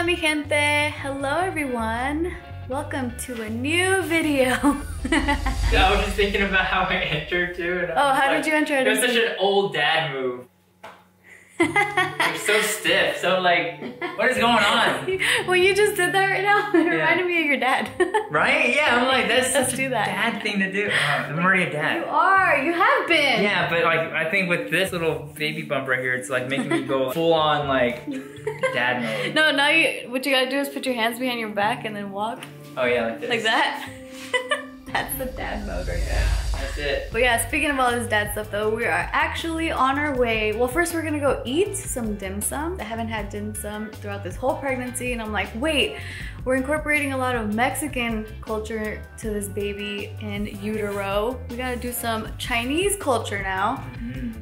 mi gente. Hello everyone. Welcome to a new video. I was just thinking about how I entered too. And how did you enter? It was such an old dad move. You're so stiff. So like, what is going on? Well, you just did that right now. It reminded me of your dad. Right? Yeah, I'm like, that's Let's such do a that. dad thing to do. I'm already a dad. You are. You have been. Yeah, but like, I think with this little baby bump right here, it's like making me go full on like dad mode. No, now what you gotta do is put your hands behind your back and then walk. Oh yeah, like this. Like that. That's the dad mode right there. That's it. But yeah, speaking of all this dad stuff though, we are actually on our way. Well, first we're gonna go eat some dim sum. I haven't had dim sum throughout this whole pregnancy, and I'm like, wait, we're incorporating a lot of Mexican culture to this baby in utero. We gotta do some Chinese culture now.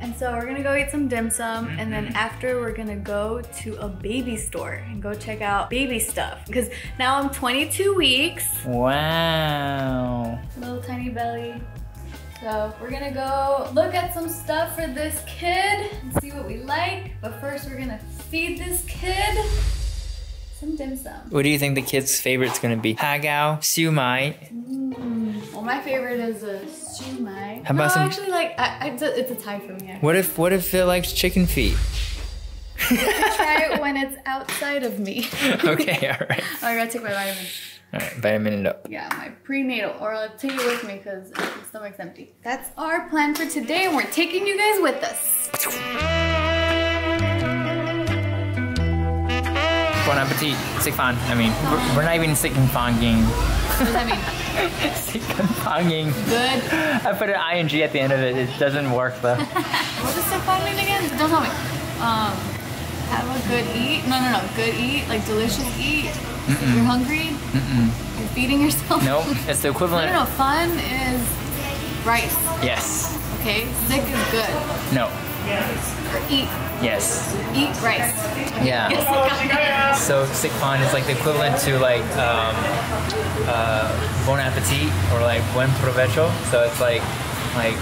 And so we're gonna go eat some dim sum, and then after we're gonna go to a baby store and go check out baby stuff. Because now I'm 22 weeks. Wow. Little tiny belly. So we're gonna go look at some stuff for this kid and see what we like. But first we're gonna feed this kid some dim sum. What do you think the kid's favorite's gonna be? Hagao, siu mai. Well, my favorite is a siu mai. How about some? Actually, like it's a tie for me. What if it likes chicken feet? Try it when it's outside of me. Okay, all right. Oh, I gotta take my vitamin. All right, vitamin it up. Yeah, my prenatal, or I'll take it with me because my stomach's empty. That's our plan for today, and we're taking you guys with us. Bon appetit. Sikfan. I mean, we're not even sikfanging. What does that mean? Sikfanging. Good. I put an ing at the end of it. It doesn't work though. What does sikfang mean again? Don't tell me. Have a good eat. No. Good eat, like delicious eat. You're hungry. You're feeding yourself. Nope. It's the equivalent. No. Fun is rice. Yes. Okay. Sick is good. No. Or eat. Yes. Eat rice. Yeah. Yes. So sikfan is like the equivalent to like bon appetit or like buen provecho. So it's like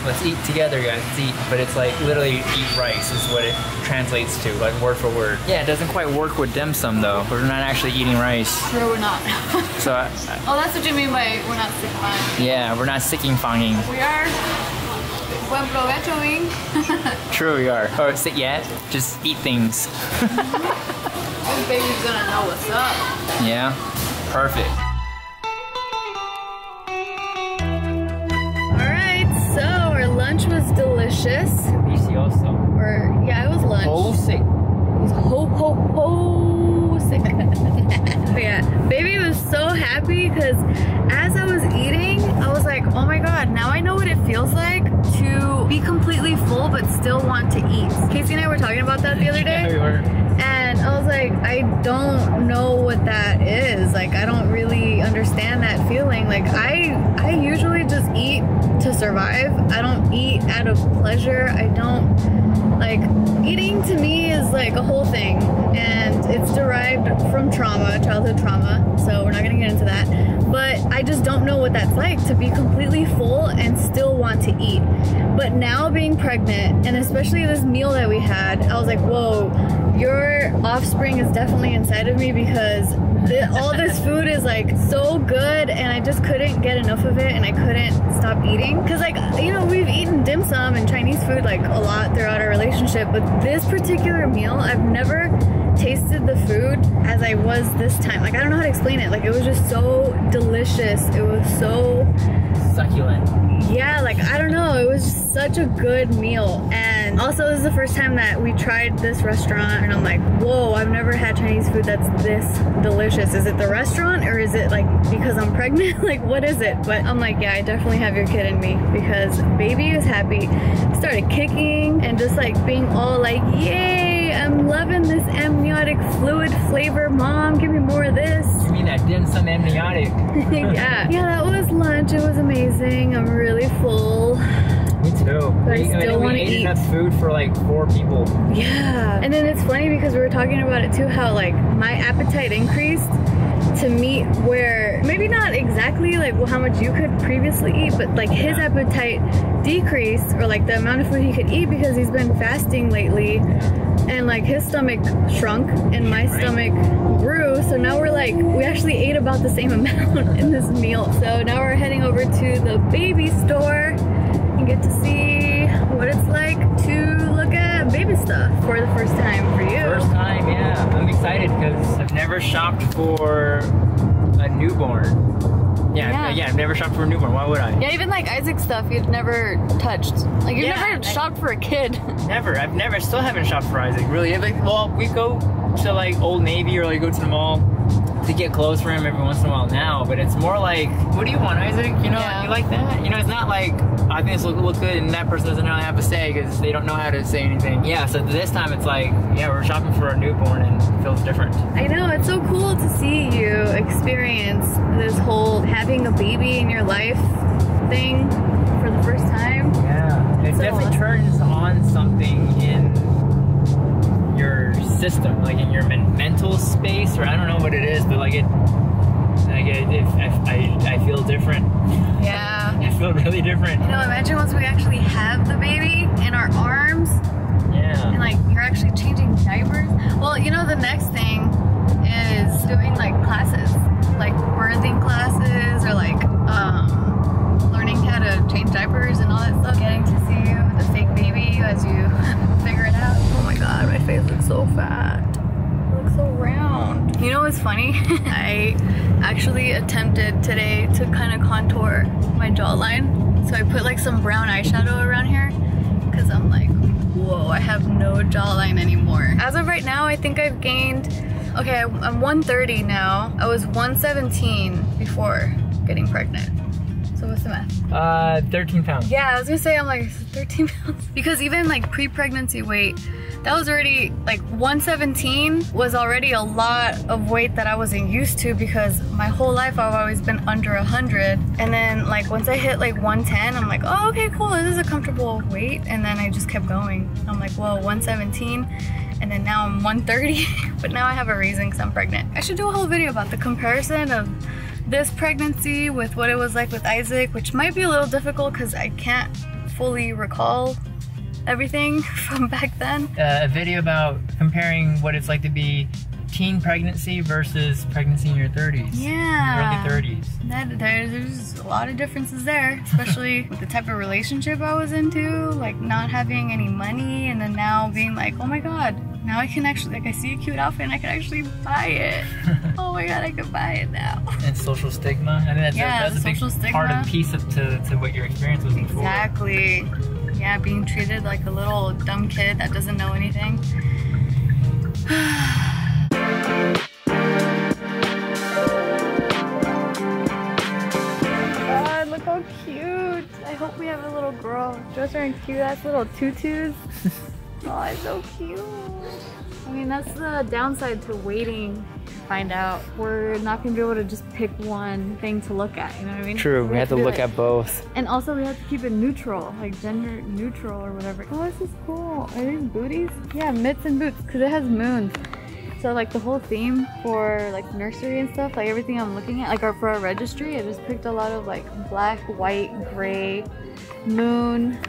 let's eat together, guys. Let's eat. But it's like literally eat rice is what it translates to, like word for word. Yeah, it doesn't quite work with dim sum though. We're not actually eating rice. Sure, we're not. So oh, that's what you mean by we're not sikfang. Yeah, we're not sikfanging. We are buen provechoing. True, we are. Or sit yet, just eat things. This baby's gonna know what's up. Yeah, perfect. So our lunch was delicious. Delicioso. Or yeah, it was lunch. Oh, sick. It was sick. But yeah, baby was so happy because as I was eating, I was like, oh my god, now I know what it feels like to be completely full but still want to eat. Casey and I were talking about that the other day. Yeah, we were. And I was like, I don't know what that is. Like, I don't really understand that feeling. Like, I usually just eat to survive. I don't eat out of pleasure. I don't, like, eating to me is like a whole thing. And it's derived from trauma, childhood trauma. So we're not gonna get into that. But I just don't know what that's like to be completely full and still want to eat. But now being pregnant, and especially this meal that we had, I was like, whoa, your offspring is definitely inside of me because all this food is like so good and I just couldn't get enough of it and I couldn't stop eating. Cause like, you know, we've eaten dim sum and Chinese food like a lot throughout our relationship, but this particular meal, I've never tasted the food as I was this time. Like, I don't know how to explain it. Like, it was just so delicious. It was so succulent. Yeah, like, I don't know. It was just such a good meal. And also, this is the first time that we tried this restaurant and I'm like, whoa, I've never had Chinese food that's this delicious. Is it the restaurant or is it like because I'm pregnant? Like, what is it? But I'm like, yeah, I definitely have your kid in me because baby is happy. Started kicking and just like being all like, yay, I'm loving this amniotic fluid flavor. Mom, give me more of this. You mean that dim sum amniotic? Yeah, that was lunch. It was amazing. I'm really full. Me too. But I still want to eat enough food for like 4 people. Yeah. And then it's funny because we were talking about it too, how like my appetite increased to meet where maybe not exactly like how much you could previously eat, but like his appetite decreased, or like the amount of food he could eat because he's been fasting lately. and like his stomach shrunk and my stomach grew. So now we're like, we actually ate about the same amount in this meal. So now we're heading over to the baby store and get to see what it's like to look at baby stuff for the first time for you. First time, yeah. I'm excited because I've never shopped for a newborn. Yeah, I've never shopped for a newborn. Why would I? Yeah, even like Isaac stuff you've never touched. Like you've never shopped for a kid. Never. I still haven't shopped for Isaac, really. Like, well, we go to like Old Navy or like go to the mall to get clothes for him every once in a while now, but it's more like, what do you want, Isaac? You know, you like that? You know, it's not like, I think this will look good and that person doesn't really have a say because they don't know how to say anything. Yeah, so this time it's like, yeah, we're shopping for a newborn and it feels different. I know, it's so cool to see you experience this whole having a baby in your life thing for the first time. Yeah, it definitely turns on something in your system, like in your mental space, or I don't know what it is, but like I feel different. Yeah. I feel really different. You know, imagine once we actually have the baby in our arms. Yeah. And like you're actually changing diapers. Well, you know, the next thing is doing like classes, like birthing classes or like learning how to change diapers and all that stuff. Getting to see the fake baby as you figure it out. Oh my god, my face looks so fat. It looks so round. You know what's funny? I actually attempted today to kind of contour my jawline. So I put like some brown eyeshadow around here because I'm like, whoa, I have no jawline anymore. As of right now, I think I've gained, okay, I'm 130 now. I was 117 before getting pregnant. So what's the math? 13 pounds. Yeah, I was gonna say, I'm like 13 pounds. Because even like pre-pregnancy weight, that was already like 117 was already a lot of weight that I wasn't used to because my whole life I've always been under 100. And then like once I hit like 110, I'm like, oh, okay, cool, this is a comfortable weight. And then I just kept going. I'm like, whoa, 117. And then now I'm 130, but now I have a reason because I'm pregnant. I should do a whole video about the comparison of this pregnancy with what it was like with Isaac, which might be a little difficult because I can't fully recall everything from back then. A video about comparing what it's like to be teen pregnancy versus pregnancy in your 30s. Yeah. Early 30s. There's a lot of differences there, especially with the type of relationship I was into, like not having any money, and then now being like, oh my god, now I can actually, like I see a cute outfit and I can actually buy it. Oh my god, I can buy it now. And social stigma. I mean, that's a big part of piece of to what your experience was before. Exactly. Yeah, being treated like a little dumb kid that doesn't know anything. God, look how cute. I hope we have a little girl. Dress her in cute ass little tutus. Oh, it's so cute. I mean, that's the downside to waiting to find out. We're not gonna be able to just pick one thing to look at, you know what I mean? True, we have to look at both. And also we have to keep it neutral, like gender neutral or whatever. Oh, this is cool. Are these booties? Yeah, mitts and boots, because it has moons. So like the whole theme for like nursery and stuff, like everything I'm looking at, like for our registry, I just picked a lot of like black, white, gray, moon,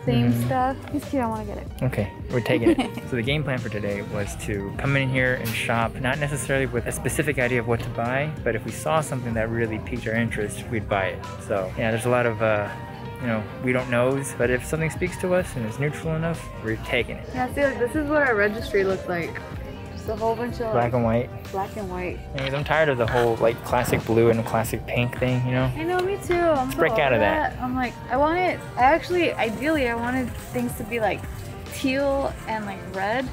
theme stuff. It's cute, I want to get it. Okay, we're taking it. So the game plan for today was to come in here and shop, not necessarily with a specific idea of what to buy, but if we saw something that really piqued our interest, we'd buy it. So yeah, there's a lot of you know, we don't knows, but if something speaks to us and is neutral enough, we're taking it. Yeah, see, like, this is what our registry looks like. Just a whole bunch of black and white. Black and white. Anyways, I'm tired of the whole like classic blue and classic pink thing, you know? I know, me too. Let's break out of that. I'm like, ideally I wanted things to be like teal and like red.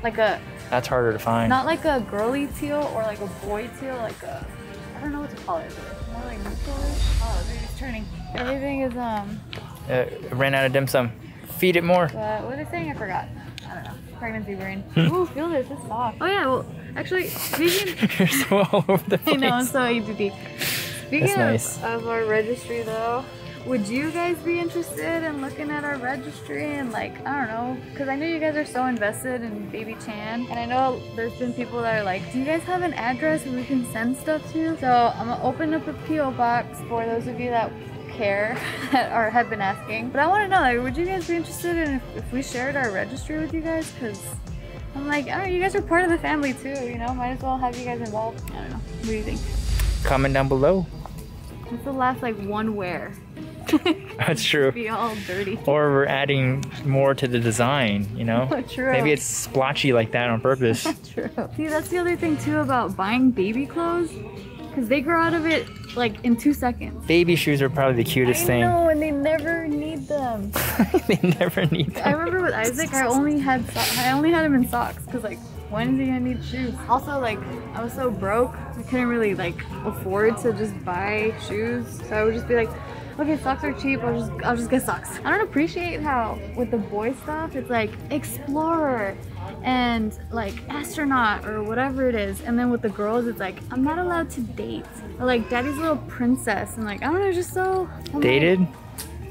Like a... That's harder to find. Not like a girly teal or like a boy teal, like a... I don't know what to call it. More like neutral-ish. Oh, the baby's turning. Everything is, ran out of dim sum. Feed it more. What was I saying? I forgot. I don't know. Pregnancy brain. Ooh, feel this. It's soft. Oh yeah, well, actually, speaking... You're so all over the place. I know, I'm so ADD. Speaking nice. of our registry though, would you guys be interested in looking at our registry and like, I don't know, because I know you guys are so invested in Baby Chan, and I know there's been people that are like, do you guys have an address where we can send stuff to? So I'm gonna open up a P.O. box for those of you that care or have been asking. But I want to know, like, would you guys be interested in if we shared our registry with you guys? Because I'm like, oh, you guys are part of the family too, you know? Might as well have you guys involved. I don't know. What do you think? Comment down below. What's the last like one wear? That's true. Be all dirty. Or we're adding more to the design, you know? True. Maybe it's splotchy like that on purpose. True. See, that's the other thing too about buying baby clothes, because they grow out of it like in 2 seconds. Baby shoes are probably the cutest thing. I know, and they never need them. They never need them. I remember with Isaac, I only had him in socks, because like, when is he gonna need shoes? Also, like, I was so broke, I couldn't really like afford to just buy shoes, so I would just be like, okay, socks are cheap, I'll just get socks. I don't appreciate how with the boy stuff it's like explorer and like astronaut or whatever it is, and then with the girls it's like I'm not allowed to date, or like daddy's little princess, and like I don't know, just so dated. Like,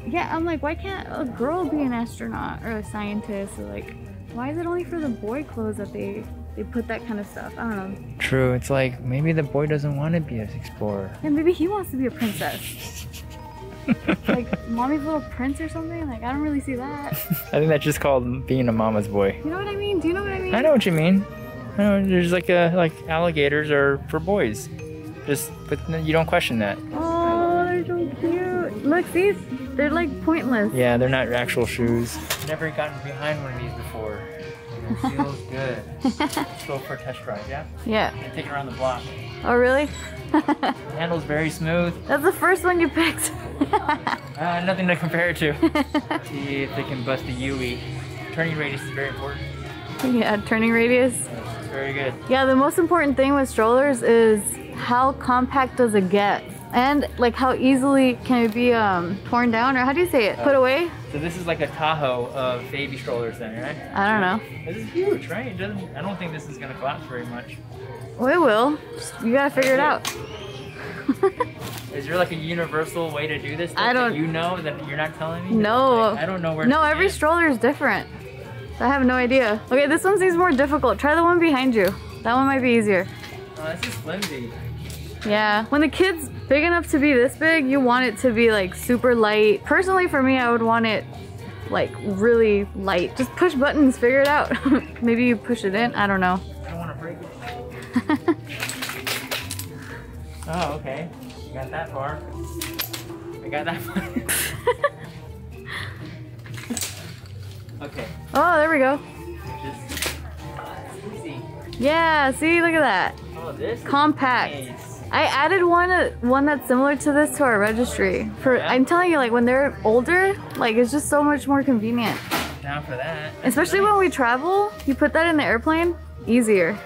yeah, I'm like, why can't a girl be an astronaut or a scientist, or like why is it only for the boy clothes that they put that kind of stuff? I don't know. True, it's like maybe the boy doesn't want to be an explorer. Yeah, maybe he wants to be a princess. Like mommy's little prince or something. Like I don't really see that. I think that's just called being a mama's boy. You know what I mean? Do you know what I mean? I know what you mean. I know, there's like alligators are for boys. But you don't question that. Oh, they're so cute. Look, these, they're like pointless. Yeah, they're not actual shoes. Never gotten behind one of these before. It feels good. Let's go for a test drive, yeah? Yeah. And take it around the block. Oh, really? The handle's very smooth. That's the first one you picked. Nothing to compare it to. See if they can bust the UE. Turning radius is very important. Yeah, turning radius. It's very good. Yeah, the most important thing with strollers is how compact does it get? And like how easily can it be torn down, or how do you say it? Put away? So this is like a Tahoe of baby strollers then, right? I don't know. This is huge, right? It doesn't. I don't think this is gonna collapse very much. Well, it will. You gotta figure it out. Is there like a universal way to do this? I don't. That you know that you're not telling me? No. Like, I don't know where. No, every stroller is different. I have no idea. Okay, this one seems more difficult. Try the one behind you. That one might be easier. Oh, this is flimsy. Yeah. When the kid's big enough to be this big, you want it to be like super light. Personally, for me, I would want it like really light. Just push buttons, figure it out. Maybe you push it in. I don't know. I don't want to break it. Oh, okay. You got that far. I got that far. Okay. Oh, there we go. Just, easy. Yeah, see, look at that. Oh, this compact. Is nice. I added one that's similar to this to our registry. I'm telling you, like when they're older, like it's just so much more convenient. Down for that. Especially when we travel, you put that in the airplane, easier.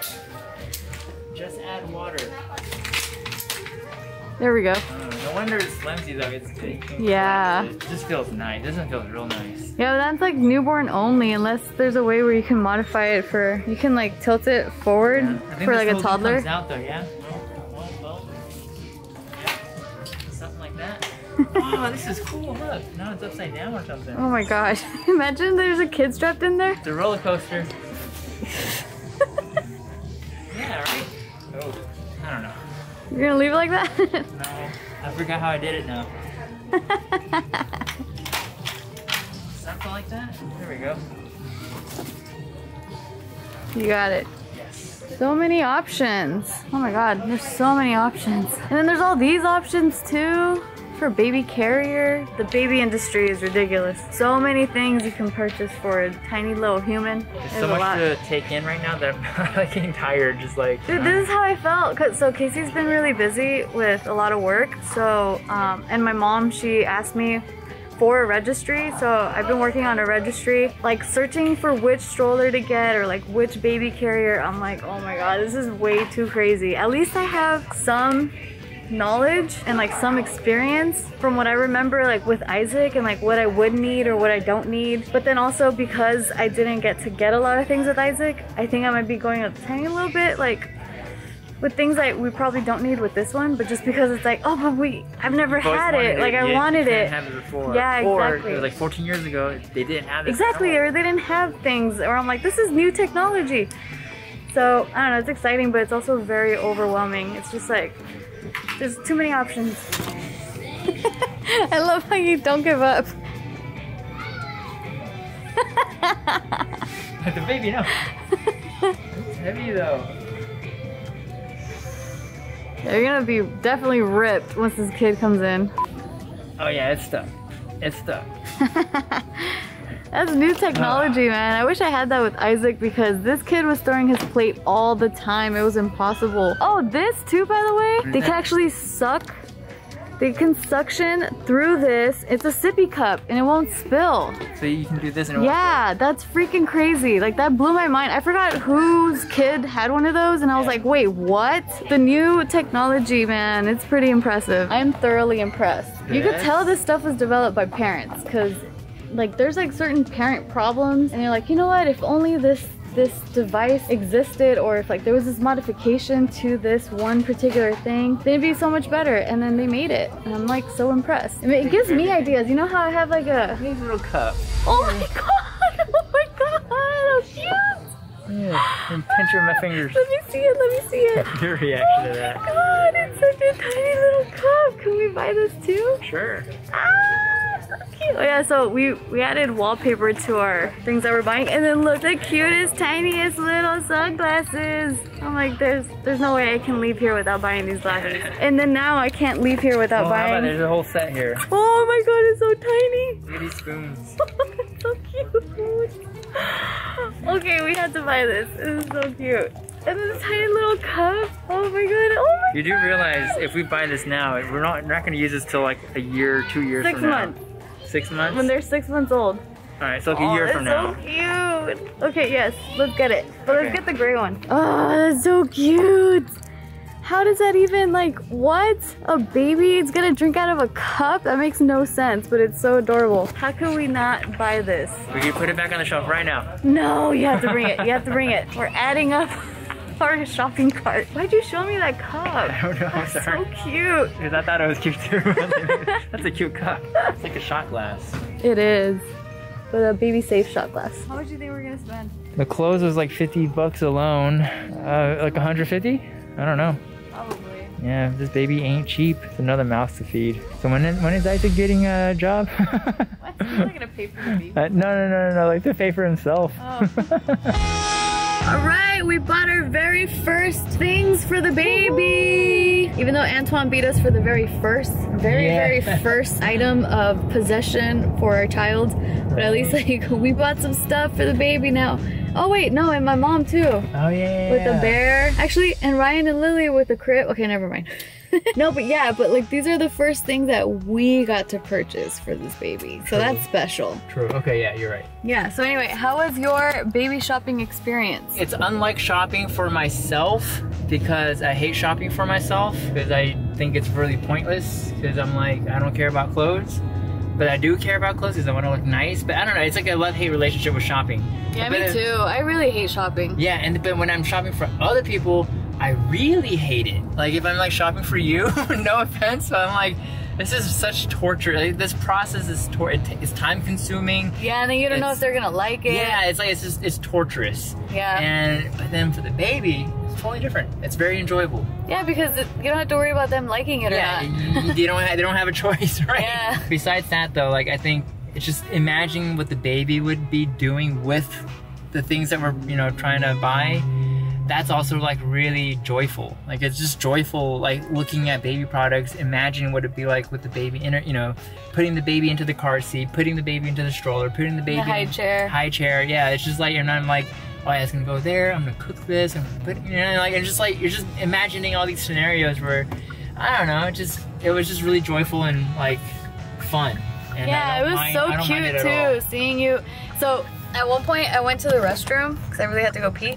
Just add water. There we go. No wonder it's flimsy though. It's yeah. It just feels nice. It doesn't feel real nice. Yeah, that's like newborn only, unless there's a way where you can modify it for, you can like tilt it forward for like a toddler. Comes out though, yeah. Well. Yeah. Something like that. Oh, this is cool. Look, now it's upside down or something. Oh my gosh! Imagine there's a kid strapped in there. It's a roller coaster. Yeah, right. Oh, I don't know. You're gonna leave it like that? No, I forgot how I did it now. Something like that. There we go. You got it. Yes. So many options. Oh my god, there's so many options. And then there's all these options too for baby carrier. The baby industry is ridiculous. So many things you can purchase for a tiny little human. There's so much to take in right now that I'm like getting tired. Just like. Dude, this is how I felt. So Casey's been really busy with a lot of work. So, and my mom, she asked me for a registry. So I've been working on a registry, like searching for which stroller to get or like which baby carrier. I'm like, oh my god, this is way too crazy. At least I have some knowledge and like some experience from what I remember, like with Isaac, and like what I would need or what I don't need. But then also because I didn't get to get a lot of things with Isaac, I think I might be going a tiny little bit like with things that we probably don't need with this one, but just because it's like, oh, but I've never had it. Like I wanted it. Have it before. Yeah, exactly. Or it was like 14 years ago, they didn't have it. Exactly, or they didn't have things, or I'm like, this is new technology. So I don't know, it's exciting, but it's also very overwhelming. It's just like, there's too many options. I love how you don't give up. The baby, no. heavy though. Yeah, you're gonna be definitely ripped once this kid comes in. Oh yeah, it's stuck. It's stuck. That's new technology, man. I wish I had that with Isaac because this kid was throwing his plate all the time. It was impossible. Oh, this too, by the way, they can actually suck. They can suction through this. It's a sippy cup and it won't spill. So you can do this and it won't Yeah, that's freaking crazy. Like that blew my mind. I forgot whose kid had one of those and I was like, wait, what? The new technology, man, it's pretty impressive. I'm thoroughly impressed. You could tell this stuff was developed by parents because like there's like certain parent problems and they're like, you know what, if only this device existed, or if like there was this modification to this one particular thing, then it'd be so much better. And then they made it and I'm like so impressed. I mean, it gives me ideas. You know how I have like a nice little cup. Oh my god, oh my god, how cute. Yeah, and pinching my fingers. Let me see it, let me see it. Your reaction to that. Oh my god, it's such a tiny little cup. Can we buy this too? Sure. Ah, so cute. Oh yeah, so we added wallpaper to our things that we're buying, and then look, the cutest, tiniest little sunglasses. I'm like, there's no way I can leave here without buying these glasses. And then now I can't leave here without buying. How about there's a whole set here. Oh my god, it's so tiny. Look at these spoons. It's so cute. Okay, we had to buy this. This is so cute. And this tiny little cup. Oh my god. Oh my god. You do realize if we buy this now, we're not going to use this till like a year, 2 years from now. 6 months. 6 months? When they're 6 months old. Alright, so like a year from now. So cute. Okay, yes, let's get it. But let's get the gray one. Oh, that's so cute. How does that even, like, what? A baby is gonna drink out of a cup? That makes no sense, but it's so adorable. How can we not buy this? We can put it back on the shelf right now. No, you have to bring it. You have to bring it. We're adding up our shopping cart. Why'd you show me that cup? I don't know, I'm sorry. So cute. Because I thought it was cute too. That's a cute cup. It's like a shot glass. It is. But a baby safe shot glass. How much do you think we're gonna spend? The clothes was like 50 bucks alone. Like 150? I don't know. Probably. Yeah, this baby ain't cheap. It's another mouth to feed. So when is Isaac getting a job? What? He's not gonna pay for the baby. No, like to pay for himself. Oh. Alright, we bought our very first things for the baby! Even though Antoine beat us for the very first item of possession for our child. But at least like we bought some stuff for the baby now. Oh wait, no, and my mom too. Oh yeah. With the bear. Actually, and Ryan and Lily with the crib. Okay, never mind. No, but yeah, but like these are the first things that we got to purchase for this baby. So that's special. True. Okay, yeah, you're right. Yeah, so anyway, how was your baby shopping experience? It's unlike shopping for myself because I hate shopping for myself because I think it's really pointless because I'm like, I don't care about clothes. But I do care about clothes because I want to look nice. But I don't know, it's like a love-hate relationship with shopping. Yeah, me too. I really hate shopping. Yeah, but when I'm shopping for other people, I really hate it. Like if I'm like shopping for you, no offense, but I'm like, this is such torture. Like, this process is it's time consuming. Yeah, and then you don't know if they're gonna like it. Yeah, it's like it's torturous. Yeah. But then for the baby, it's totally different. It's very enjoyable. Yeah, because you don't have to worry about them liking it or not. Yeah, they don't have a choice, right? Yeah. Besides that though, like I think it's just imagining what the baby would be doing with the things that we're, trying to buy. That's also like really joyful. Like it's just joyful, like looking at baby products, imagining what it'd be like with the baby in it, putting the baby into the car seat, putting the baby into the stroller, putting the baby in the high chair. Yeah, it's just like, and I'm like, oh yeah, it's gonna go there, I'm gonna cook this, I'm gonna put, like, it's just like, you're just imagining all these scenarios where, I don't know, it was just really joyful and like fun. And yeah, it was so cute too, seeing you. So at one point I went to the restroom because I really had to go pee.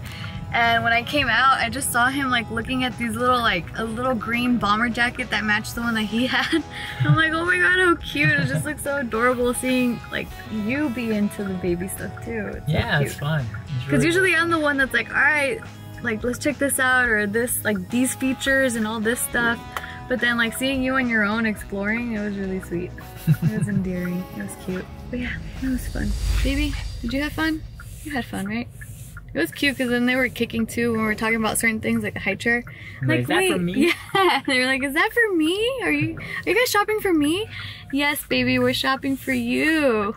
And when I came out, I just saw him like looking at these little, like a little green bomber jacket that matched the one that he had. I'm like, oh my god, how cute. It just looks so adorable seeing like you be into the baby stuff too. It's yeah, so it's fun. Because usually I'm the one that's like, all right, like let's check this out, or this, like these features and all this stuff. But then like seeing you on your own exploring, it was really sweet. It was endearing, it was cute. But yeah, it was fun. Baby, did you have fun? You had fun, right? It was cute because then they were kicking too when we were talking about certain things like a high chair. Like, is that for me? Yeah. They were like, is that for me? Are you guys shopping for me? Yes, baby, we're shopping for you.